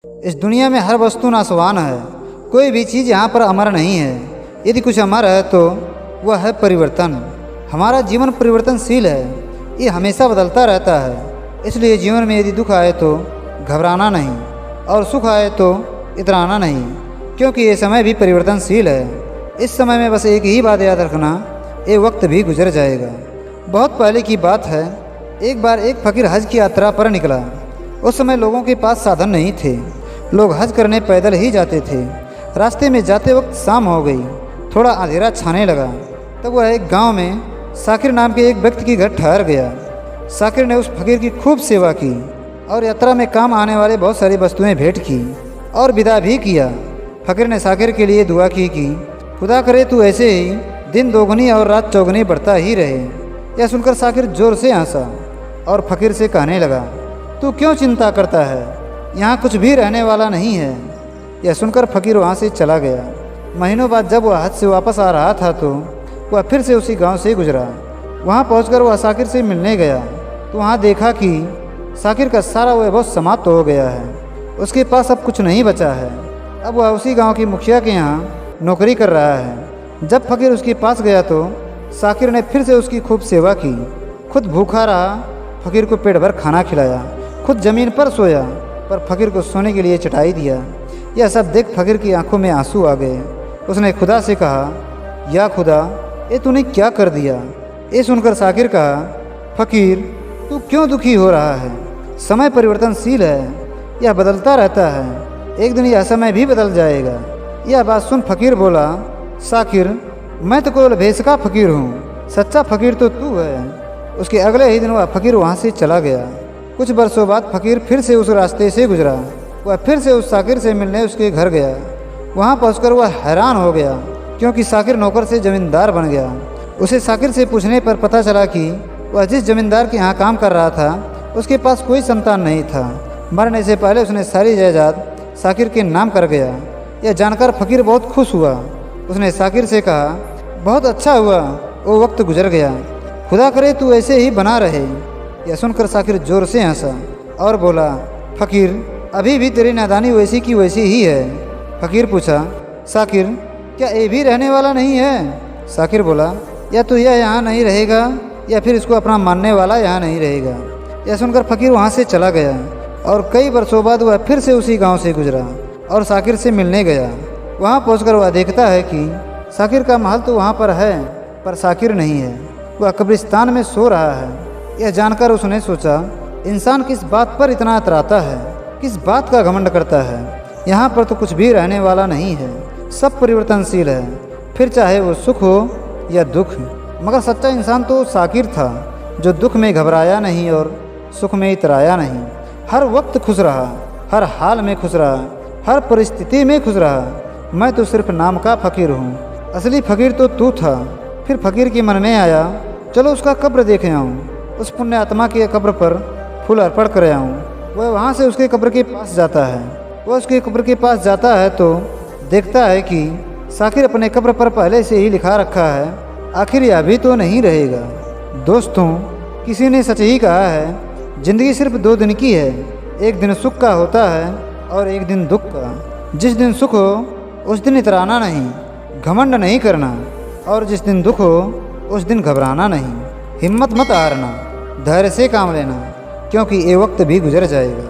इस दुनिया में हर वस्तु नाशवान है। कोई भी चीज़ यहाँ पर अमर नहीं है। यदि कुछ अमर है तो वह है परिवर्तन। हमारा जीवन परिवर्तनशील है, ये हमेशा बदलता रहता है। इसलिए जीवन में यदि दुख आए तो घबराना नहीं और सुख आए तो इतराना नहीं, क्योंकि ये समय भी परिवर्तनशील है। इस समय में बस एक ही बात याद रखना, ये वक्त भी गुजर जाएगा। बहुत पहले की बात है, एक बार एक फ़कीर हज की यात्रा पर निकला। उस समय लोगों के पास साधन नहीं थे, लोग हज करने पैदल ही जाते थे। रास्ते में जाते वक्त शाम हो गई, थोड़ा अंधेरा छाने लगा। तब वह एक गांव में साकिर नाम के एक व्यक्ति के घर ठहर गया। साकिर ने उस फ़कीर की खूब सेवा की और यात्रा में काम आने वाले बहुत सारी वस्तुएं भेंट की और विदा भी किया। फ़कीर ने साकिर के लिए दुआ की कि खुदा करे तू ऐसे ही दिन दोगुनी और रात चौगुनी बढ़ता ही रहे। यह सुनकर साकिर जोर से हंसा और फ़कीर से कहने लगा, तू क्यों चिंता करता है, यहाँ कुछ भी रहने वाला नहीं है। यह सुनकर फ़कीर वहाँ से चला गया। महीनों बाद जब वह हज से वापस आ रहा था तो वह फिर से उसी गांव से गुजरा। वहाँ पहुंचकर वह साकिर से मिलने गया तो वहाँ देखा कि साकिर का सारा वैभव समाप्त हो गया है। उसके पास अब कुछ नहीं बचा है। अब वह उसी गांव की मुखिया के यहाँ नौकरी कर रहा है। जब फ़कीर उसके पास गया तो साकिर ने फिर से उसकी खूब सेवा की। खुद भूखा रहा, फ़कीर को पेट भर खाना खिलाया, खुद ज़मीन पर सोया, पर फ़कीर को सोने के लिए चटाई दिया। यह सब देख फ़कीर की आंखों में आंसू आ गए। उसने खुदा से कहा, या खुदा, ये तूने क्या कर दिया। ये सुनकर साकिर कहा, फ़कीर तू क्यों दुखी हो रहा है, समय परिवर्तनशील है, यह बदलता रहता है। एक दिन यह समय भी बदल जाएगा। यह बात सुन फ़कीर बोला, साकिर मैं तो केवल भेष का फ़कीर हूँ, सच्चा फ़कीर तो तू है। उसके अगले ही दिन वह फ़कीर वहाँ से चला गया। कुछ बरसों बाद फ़कीर फिर से उस रास्ते से गुजरा। वह फिर से उस साकिर से मिलने उसके घर गया। वहाँ पहुँचकर वह हैरान हो गया, क्योंकि साकिर नौकर से ज़मींदार बन गया। उसे साकिर से पूछने पर पता चला कि वह जिस ज़मींदार के यहाँ काम कर रहा था उसके पास कोई संतान नहीं था। मरने से पहले उसने सारी जायदाद साकिर के नाम कर गया। यह जानकर फ़कीर बहुत खुश हुआ। उसने साकिर से कहा, बहुत अच्छा हुआ वो वक्त गुजर गया, खुदा करे तू ऐसे ही बना रहे। यह सुनकर साकिर जोर से हंसा और बोला, फ़कीर अभी भी तेरी नादानी वैसी की वैसी ही है। फ़कीर पूछा, साकिर क्या ये भी रहने वाला नहीं है। साकिर बोला, या तो यह यहाँ नहीं रहेगा या फिर इसको अपना मानने वाला यहाँ नहीं रहेगा। यह सुनकर फ़कीर वहाँ से चला गया और कई वर्षों बाद वह फिर से उसी गांव से गुजरा और साकिर से मिलने गया। वहाँ पहुंचकर वह देखता है कि साकिर का महल तो वहाँ पर है, पर साकिर नहीं है, वह कब्रिस्तान में सो रहा है। यह जानकर उसने सोचा, इंसान किस बात पर इतना इतराता है, किस बात का घमंड करता है। यहाँ पर तो कुछ भी रहने वाला नहीं है, सब परिवर्तनशील है, फिर चाहे वो सुख हो या दुख। मगर सच्चा इंसान तो साकिर था, जो दुख में घबराया नहीं और सुख में इतराया नहीं। हर वक्त खुश रहा, हर हाल में खुश रहा, हर परिस्थिति में खुश रहा। मैं तो सिर्फ नाम का फ़कीर हूँ, असली फ़कीर तो तू था। फिर फ़कीर के मन में आया, चलो उसका कब्र देखे आऊँ, उस पुण्य आत्मा के कब्र पर फूल अर्पण कर आऊँ। वह वहाँ से उसके कब्र के पास जाता है। वह उसके कब्र के पास जाता है तो देखता है कि साकिर अपने कब्र पर पहले से ही लिखा रखा है, आखिर यह भी तो नहीं रहेगा। दोस्तों, किसी ने सच ही कहा है, ज़िंदगी सिर्फ 2 दिन की है, एक दिन सुख का होता है और एक दिन दुख का। जिस दिन सुख हो उस दिन इतराना नहीं, घमंड नहीं करना, और जिस दिन दुख हो उस दिन घबराना नहीं। हिम्मत मत हारना, धैर्य से काम लेना, क्योंकि ये वक्त भी गुजर जाएगा।